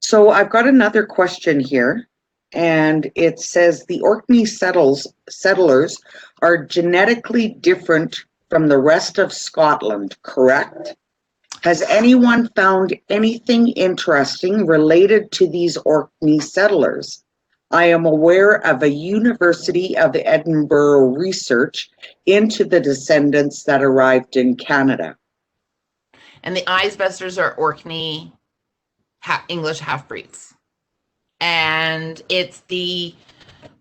So I've got another question here, and it says the Orkney settlers are genetically different from the rest of Scotland, correct? Has anyone found anything interesting related to these Orkney settlers? I am aware of a University of Edinburgh research into the descendants that arrived in Canada. And the Isbesters are Orkney English half-breeds. And it's the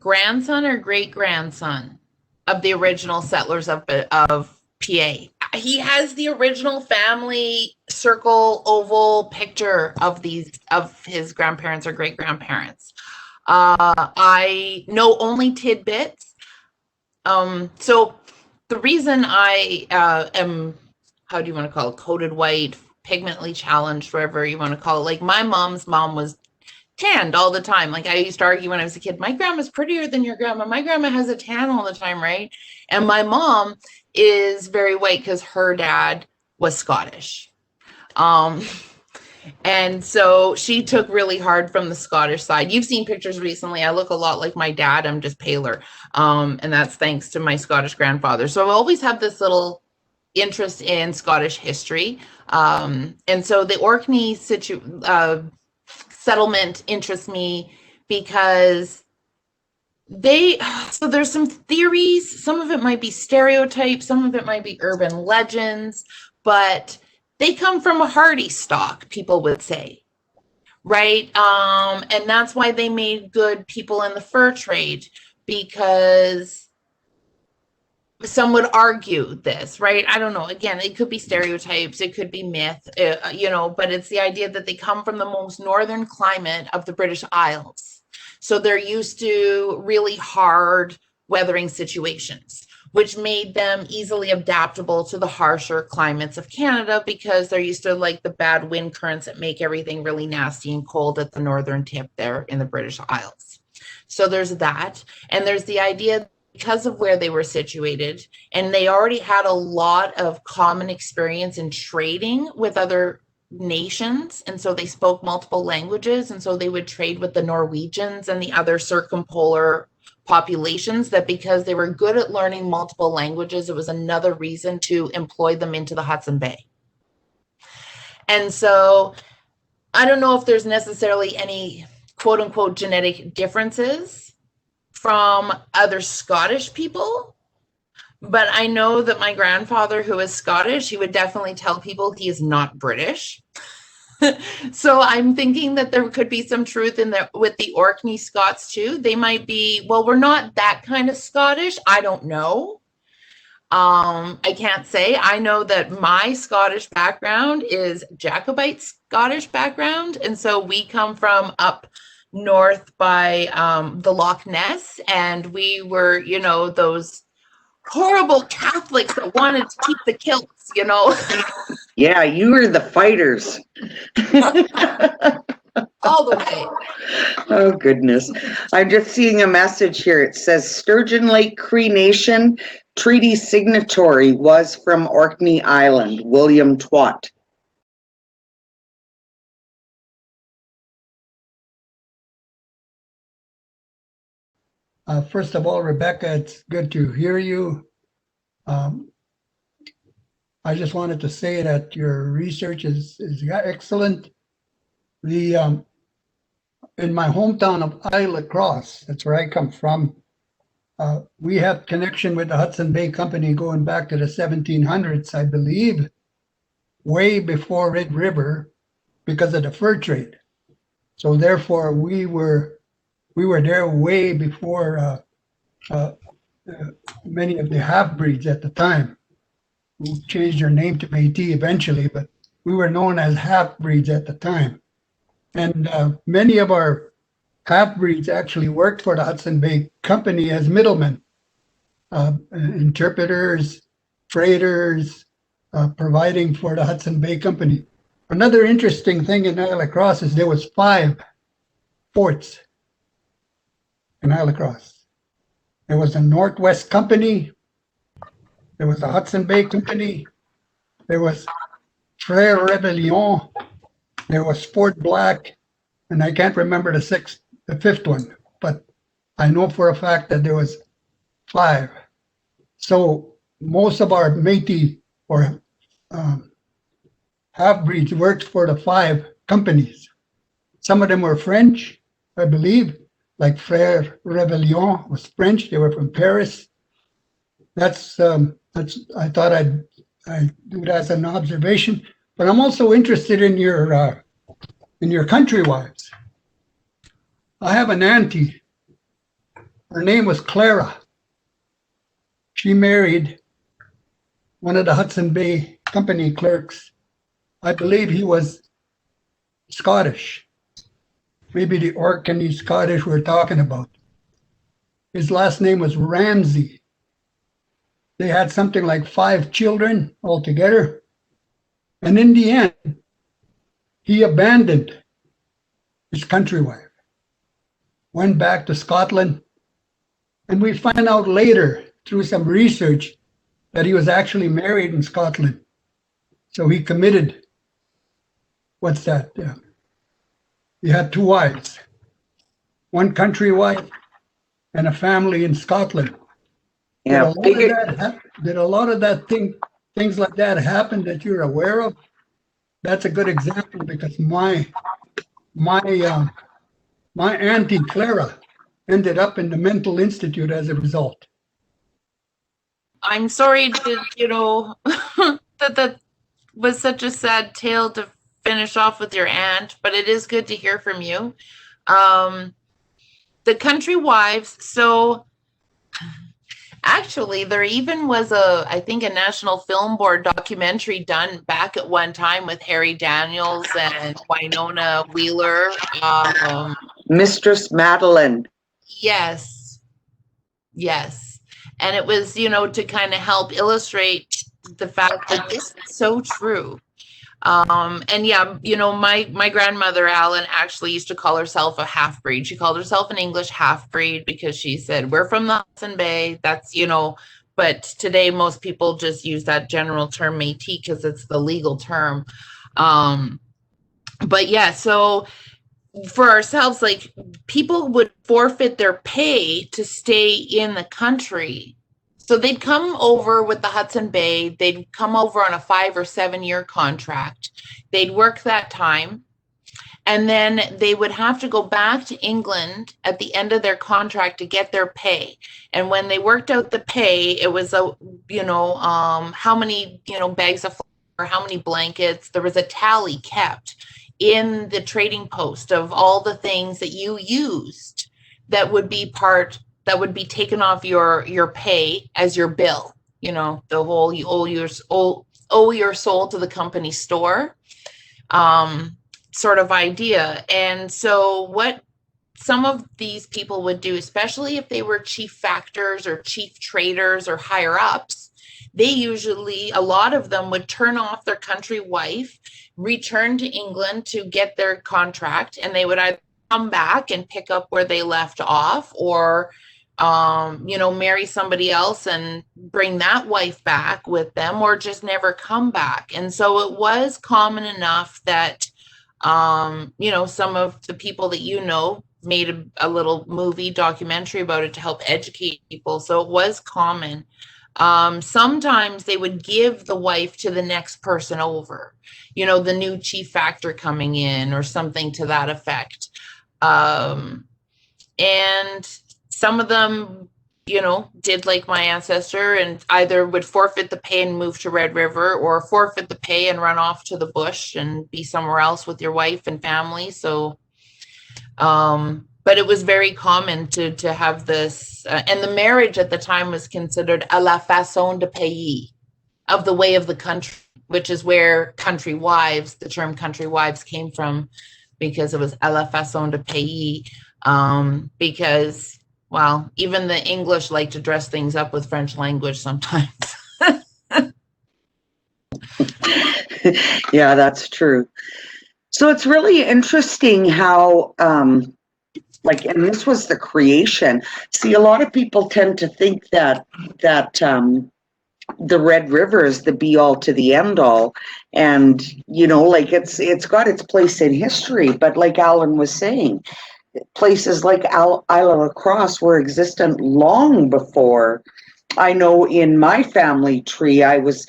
grandson or great-grandson of the original settlers of PA. He has the original family circle oval picture of his grandparents or great-grandparents. I know only tidbits. So the reason I am, how do you want to call it, coated white, pigmentally challenged, whatever you want to call it. Like my mom's mom was tanned all the time. Like I used to argue when I was a kid, my grandma's prettier than your grandma. My grandma has a tan all the time, right? And my mom is very white because her dad was Scottish. And so she took really hard from the Scottish side. You've seen pictures recently. I look a lot like my dad. I'm just paler. And that's thanks to my Scottish grandfather. So I always have this little interest in Scottish history. And so the Orkney settlement interests me because so there's some theories. Some of it might be stereotypes. Some of it might be urban legends, but they come from a hardy stock, people would say, right? And that's why they made good people in the fur trade, because some would argue this, right? I don't know. Again, it could be stereotypes, it could be myth, but it's the idea that they come from the most northern climate of the British Isles. So they're used to really hard weathering situations, which made them easily adaptable to the harsher climates of Canada because they're used to like the bad wind currents that make everything really nasty and cold at the northern tip there in the British Isles. So there's that. And there's the idea because of where they were situated, and they already had a lot of common experience in trading with other nations, and so they spoke multiple languages, and so they would trade with the Norwegians and the other circumpolar populations, that because they were good at learning multiple languages, it was another reason to employ them into the Hudson Bay. And so I don't know if there's necessarily any quote unquote genetic differences from other Scottish people, but I know that my grandfather, who is Scottish, he would definitely tell people he is not British. So I'm thinking that there could be some truth in there with the Orkney Scots too. They might be, well, we're not that kind of Scottish. I don't know. I can't say. I know that my Scottish background is Jacobite Scottish background, and so we come from up north by the Loch Ness, and we were, those horrible Catholics that wanted to keep the kilts, Yeah, you were the fighters. All the way. Oh, goodness. I'm just seeing a message here. It says Sturgeon Lake Cree Nation treaty signatory was from Orkney Island, William Twat. First of all, Rebecca, it's good to hear you. I just wanted to say that your research is excellent. In my hometown of Isle La Crosse, that's where I come from, we have connection with the Hudson Bay Company going back to the 1700s, I believe, way before Red River, because of the fur trade. So therefore, we were there way before many of the half-breeds at the time, who changed their name to Metis eventually, but we were known as half-breeds at the time. And many of our half-breeds actually worked for the Hudson Bay Company as middlemen, interpreters, freighters, providing for the Hudson Bay Company. Another interesting thing in Isle La Crosse is there was 5 forts in Isle La Crosse. There was a Northwest Company, there was the Hudson Bay Company, there was Frere Rebellion, there was Fort Black, and I can't remember the fifth one, but I know for a fact that there was 5. So most of our Métis or half-breeds worked for the 5 companies. Some of them were French, I believe, like Frère Révélien was French. They were from Paris. That's I thought I'd do that as an observation. But I'm also interested in your country wives. I have an auntie. Her name was Clara. She married one of the Hudson Bay Company clerks. I believe he was Scottish. Maybe the Orkney Scottish we're talking about. His last name was Ramsey. They had something like 5 children altogether. And in the end, he abandoned his country wife, went back to Scotland, and we find out later through some research that he was actually married in Scotland. So he committed, what's that? He had 2 wives, one country wife and a family in Scotland. Yeah, Did a lot of that things like that happen that you're aware of? That's a good example because my auntie Clara ended up in the mental institute as a result. I'm sorry to, that was such a sad tale to finish off with your aunt, but it is good to hear from you. The country wives, so actually there even was I think a National Film Board documentary done back at one time with Harry Daniels and Winona Wheeler. Mistress Madeline. Yes. And it was, to kind of help illustrate the fact that this is so true. And yeah, my grandmother, Alan, actually used to call herself a half-breed. She called herself an English half-breed because she said, we're from the Hudson Bay. That's, but today most people just use that general term Métis because it's the legal term. But yeah, so for ourselves, like people would forfeit their pay to stay in the country. So they'd come over with the Hudson Bay. They'd come over on a 5 or 7 year contract. They'd work that time. And then they would have to go back to England at the end of their contract to get their pay. And when they worked out the pay, it was how many, bags of flour, how many blankets. There was a tally kept in the trading post of all the things that you used that would be taken off your pay as your bill, the whole, you owe your soul to the company store sort of idea. And so what some of these people would do, especially if they were chief factors or chief traders or higher ups, a lot of them would turn off their country wife, return to England to get their contract, and they would either come back and pick up where they left off, or marry somebody else and bring that wife back with them, or just never come back. And so it was common enough that some of the people that made a little movie documentary about it to help educate people. So it was common. Sometimes they would give the wife to the next person over, the new chief factor coming in or something to that effect. And some of them, did like my ancestor and either would forfeit the pay and move to Red River, or forfeit the pay and run off to the bush and be somewhere else with your wife and family. So, but it was very common to have this, and the marriage at the time was considered à la façon de pays, of the way of the country, which is where country wives, the term country wives came from, because it was à la façon de pays, because, well, even the English like to dress things up with French language sometimes. Yeah, that's true. So it's really interesting how, and this was the creation. See, a lot of people tend to think that the Red River is the be all to the end all. And, you know, like it's got its place in history, but like Alan was saying, places like Isle of Cross were existent long before. I know in my family tree, I was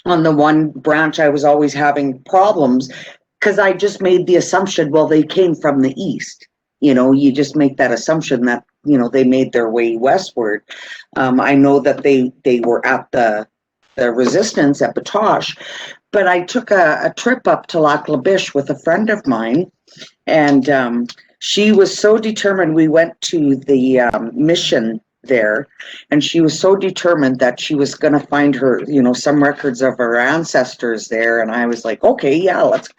on the one branch, I was always having problems because I just made the assumption, well, they came from the east. You know, you just make that assumption that, you know, they made their way westward. I know that they were at the resistance at Batoche, but I took a trip up to Lac La Biche with a friend of mine, and she was so determined. We went to the mission there, and she was so determined that she was going to find her, you know, some records of her ancestors there. And I was like, okay, yeah, let's.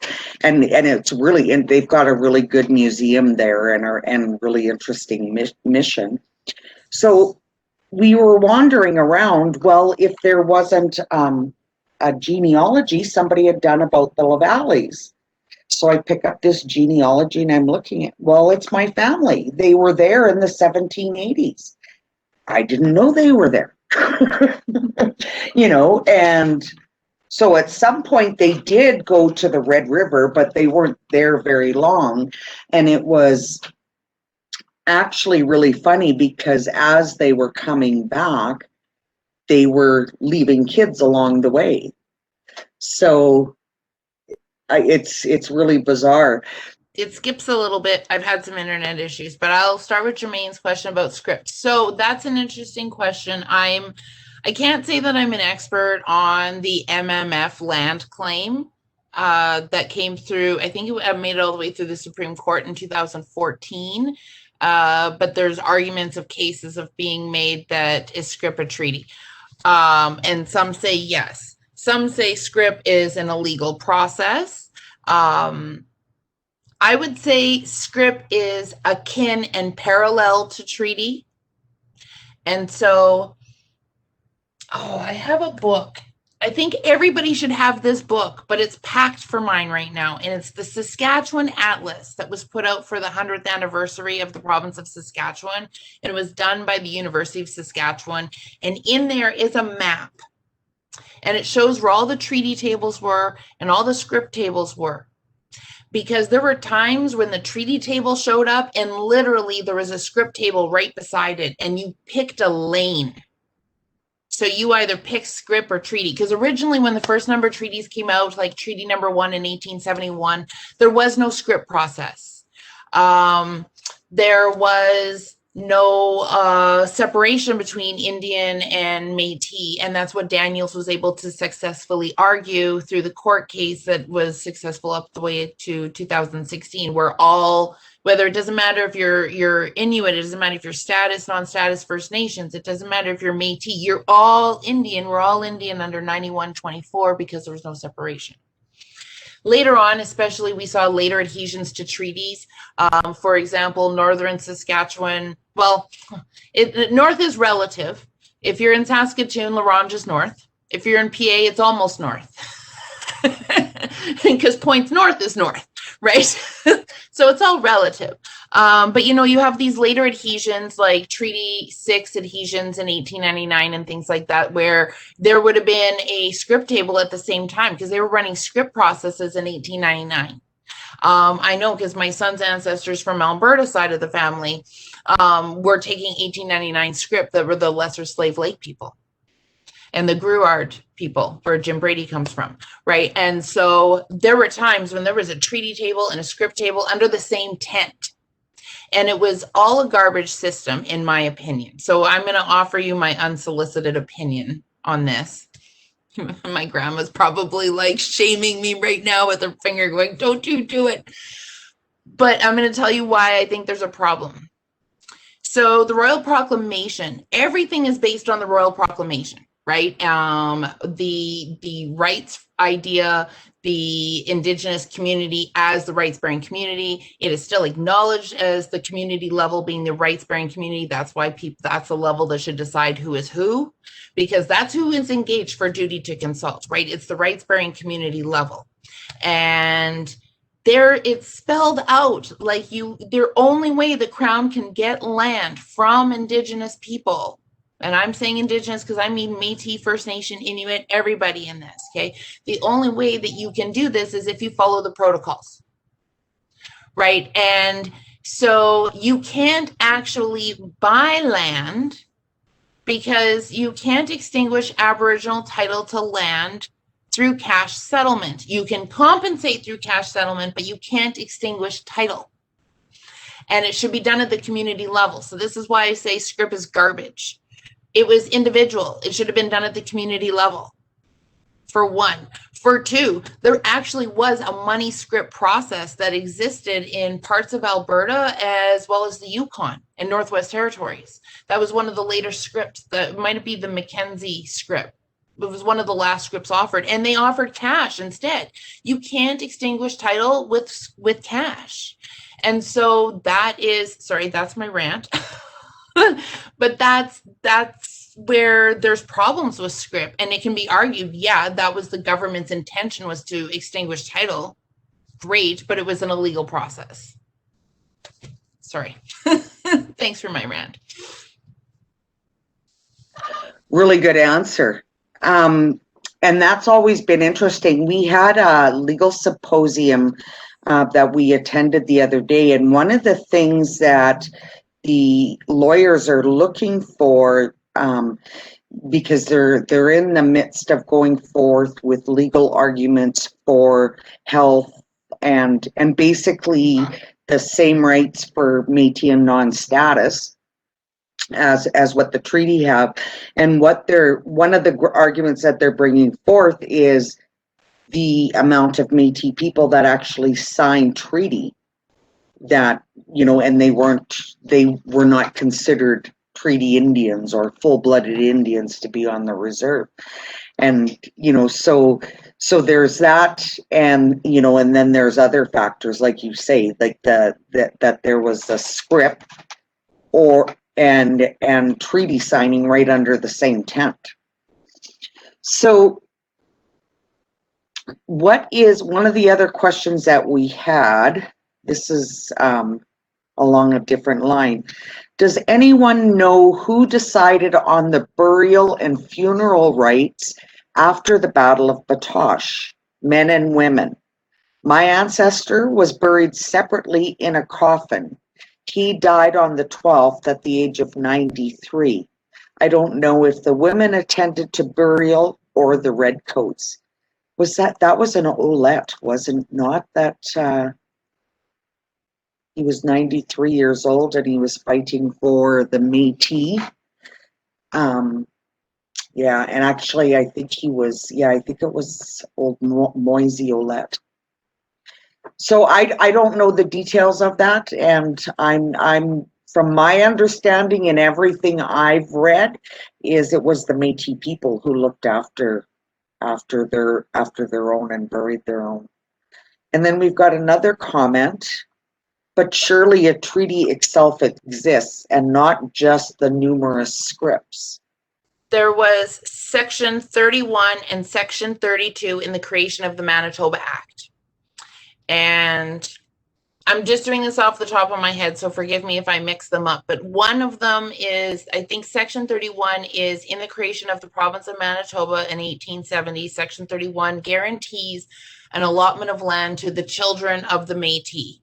And it's really, and they've got a really good museum there, and really interesting mission. So we were wandering around. Well, if there wasn't a genealogy somebody had done about the Lavalleys. So I pick up this genealogy and I'm looking at, well, it's my family. They were there in the 1780s. I didn't know they were there. You know, and so at some point they did go to the Red River, but they weren't there very long. And it was actually really funny because as they were coming back, they were leaving kids along the way. So it's really bizarre. It skips a little bit. I've had some internet issues, but I'll start with Jermaine's question about script. So that's an interesting question. I can't say that I'm an expert on the MMF land claim that came through. I think it made it all the way through the Supreme Court in 2014. But there's arguments of cases of being made that is script a treaty. And some say yes. Some say script is an illegal process. I would say script is akin and parallel to treaty. And so, I have a book. I think everybody should have this book, but it's packed for mine right now. And it's the Saskatchewan Atlas that was put out for the 100th anniversary of the province of Saskatchewan. And it was done by the University of Saskatchewan. And in there is a map. And it shows where all the treaty tables were and all the script tables were. Because there were times when the treaty table showed up and literally there was a script table right beside it and you picked a lane. So you either pick script or treaty. Because originally when the first number of treaties came out, like treaty number 1 in 1871, there was no script process. There was no separation between Indian and Métis, and that's what Daniels was able to successfully argue through the court case that was successful up the way to 2016, where all, whether it doesn't matter if you're Inuit, it doesn't matter if you're status, non-status, First Nations, it doesn't matter if you're Métis, you're all Indian. We're all Indian under 9124 because there was no separation. Later on, especially, we saw later adhesions to treaties. For example, northern Saskatchewan, well, north is relative. If you're in Saskatoon, La Ronge is north. If you're in PA, it's almost north. Because points north is north, right? So it's all relative. But, you know, you have these later adhesions like Treaty 6 adhesions in 1899 and things like that, where there would have been a script table at the same time because they were running script processes in 1899. I know because my son's ancestors from Alberta side of the family were taking 1899 script that were the Lesser Slave Lake people and the Gruard people, where Jim Brady comes from, right? And so there were times when there was a treaty table and a script table under the same tent. And it was all a garbage system, in my opinion. So I'm going to offer you my unsolicited opinion on this. My grandma's probably like shaming me right now with her finger going, don't you do it. But I'm going to tell you why I think there's a problem. So the Royal Proclamation, everything is based on the Royal Proclamation, right? The rights idea, the Indigenous community as the rights-bearing community, it is still acknowledged as the community level being the rights-bearing community. That's why that's the level that should decide who is who, because that's who is engaged for duty to consult, right? It's the rights-bearing community level. And there it's spelled out like their only way the Crown can get land from Indigenous people, and I'm saying Indigenous because I mean Métis, First Nation, Inuit, everybody in this, okay? The only way that you can do this is if you follow the protocols, right? And so you can't actually buy land because you can't extinguish Aboriginal title to land through cash settlement. You can compensate through cash settlement, but you can't extinguish title. And it should be done at the community level. So this is why I say scrip is garbage. It was individual. It should have been done at the community level, for one. For two, there actually was a money scrip process that existed in parts of Alberta as well as the Yukon and Northwest Territories. That was one of the later scripts. That might be the Mackenzie script. It was one of the last scripts offered, and they offered cash instead. You can't extinguish title with cash. And so that is, sorry, that's my rant. But that's where there's problems with scrip, and it can be argued, yeah, that was the government's intention, was to extinguish title. Great, but it was an illegal process. Sorry. Thanks for my rant. Really good answer. And that's always been interesting. We had a legal symposium that we attended the other day, and one of the things that the lawyers are looking for, because they're in the midst of going forth with legal arguments for health and basically the same rights for Métis and non-status as what the treaty have. And one of the arguments that they're bringing forth is the amount of Métis people that actually signed treaty, that, you know, and they were not considered treaty Indians or full-blooded Indians to be on the reserve. And, you know, so there's that, and, you know, and then there's other factors, like you say, like that there was a scrip and treaty signing right under the same tent. So what is one of the other questions that we had? This is along a different line. Does anyone know who decided on the burial and funeral rites after the Battle of Batoche, men and women? My ancestor was buried separately in a coffin. He died on the 12th at the age of 93. I don't know if the women attended to burial or the redcoats. That was an Olette, wasn't not that? He was 93 years old and he was fighting for the Métis. Yeah, and actually I think it was old Moisey Olette. So I don't know the details of that, and I'm from my understanding and everything I've read is it was the Métis people who looked after their own and buried their own. And then we've got another comment. But surely a treaty itself exists and not just the numerous scripts. There was Section 31 and Section 32 in the creation of the Manitoba Act. And I'm just doing this off the top of my head, so forgive me if I mix them up. But one of them is, I think Section 31 is in the creation of the province of Manitoba in 1870. Section 31 guarantees an allotment of land to the children of the Métis.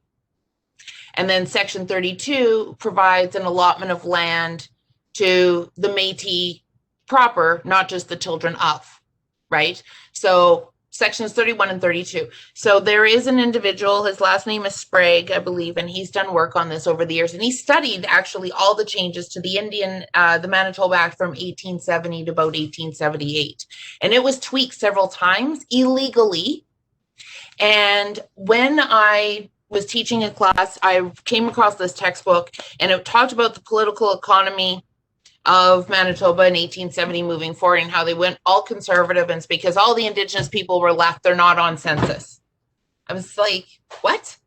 And then Section 32 provides an allotment of land to the Métis proper, not just the children of, right? So Sections 31 and 32. So there is an individual, his last name is Sprague, I believe, and he's done work on this over the years. And he studied actually all the changes to the the Manitoba Act from 1870 to about 1878. And it was tweaked several times illegally. And when I was teaching a class, I came across this textbook, and it talked about the political economy of Manitoba in 1870 moving forward, and how they went all conservative, and it's because all the Indigenous people were left, they're not on census. I was like, what?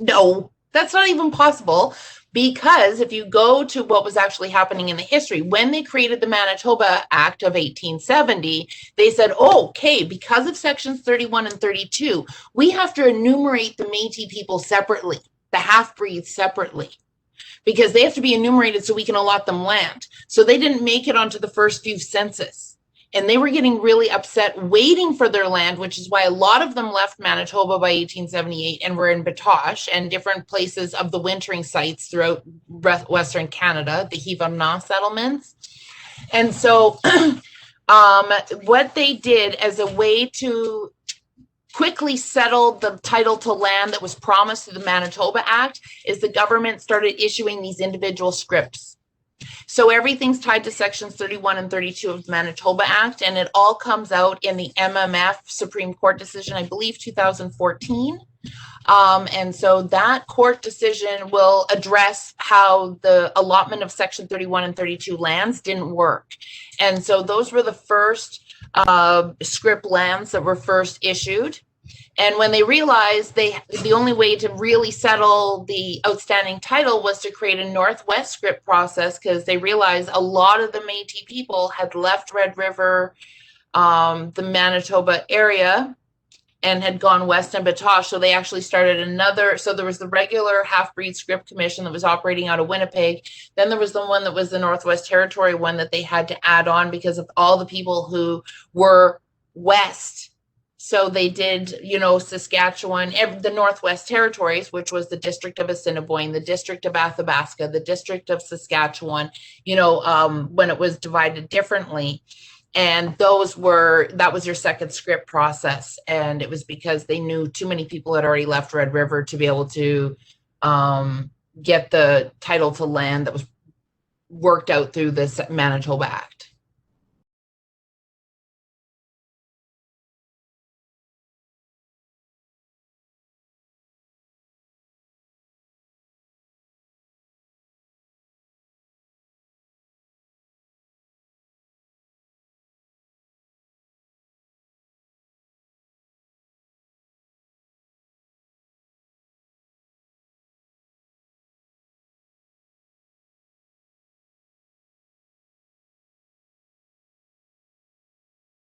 No, that's not even possible, because if you go to what was actually happening in the history, when they created the Manitoba Act of 1870, they said, oh, okay, because of Sections 31 and 32, we have to enumerate the Métis people separately, the half-breeds separately. because they have to be enumerated so we can allot them land. So they didn't make it onto the first few census. And they were getting really upset waiting for their land, which is why a lot of them left Manitoba by 1878 and were in Batoche and different places of the wintering sites throughout Western Canada, the Hivamna settlements. And so what they did as a way to quickly settle the title to land that was promised through the Manitoba Act is the government started issuing these individual scripts. So everything's tied to sections 31 and 32 of the Manitoba Act, and it all comes out in the MMF Supreme Court decision, I believe 2014. And so that court decision will address how the allotment of section 31 and 32 lands didn't work. And so those were the first scrip lands that were first issued. And when they realized the only way to really settle the outstanding title was to create a Northwest scrip process, because they realized a lot of the Métis people had left Red River, the Manitoba area, and had gone west in Batoche. So they actually started another. So there was the regular half-breed scrip commission that was operating out of Winnipeg. Then there was the one that was the Northwest Territory one that they had to add on because of all the people who were west. So they did, Saskatchewan, the Northwest Territories, which was the District of Assiniboine, the District of Athabasca, the District of Saskatchewan, when it was divided differently. And that was your second scrip process. And it was because they knew too many people had already left Red River to be able to get the title to land that was worked out through this Manitoba Act.